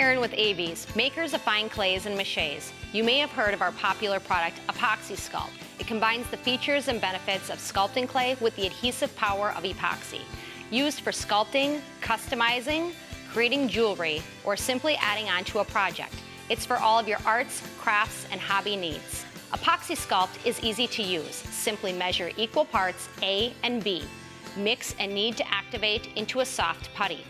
Erin with Aves, makers of fine clays and maches. You may have heard of our popular product, Apoxie Sculpt. It combines the features and benefits of sculpting clay with the adhesive power of epoxy. Used for sculpting, customizing, creating jewelry, or simply adding on to a project. It's for all of your arts, crafts, and hobby needs. Apoxie Sculpt is easy to use. Simply measure equal parts A and B. Mix and knead to activate into a soft putty.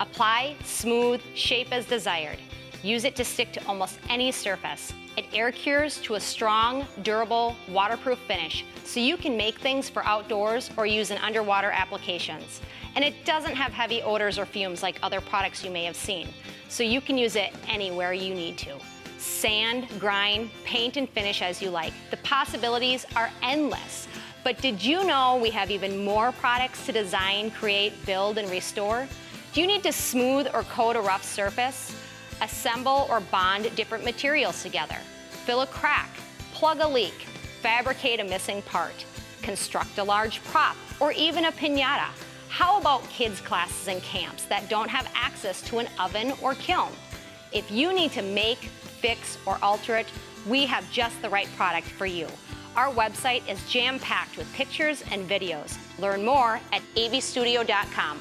Apply, smooth, shape as desired. Use it to stick to almost any surface. It air cures to a strong, durable, waterproof finish, so you can make things for outdoors or use in underwater applications. And it doesn't have heavy odors or fumes like other products you may have seen, so you can use it anywhere you need to. Sand, grind, paint, and finish as you like. The possibilities are endless. But did you know we have even more products to design, create, build, and restore? Do you need to smooth or coat a rough surface? Assemble or bond different materials together? Fill a crack, plug a leak, fabricate a missing part, construct a large prop, or even a piñata? How about kids' classes and camps that don't have access to an oven or kiln? If you need to make, fix, or alter it, we have just the right product for you. Our website is jam-packed with pictures and videos. Learn more at avesstudio.com.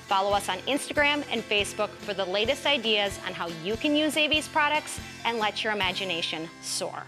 Follow us on Instagram and Facebook for the latest ideas on how you can use Aves products and let your imagination soar.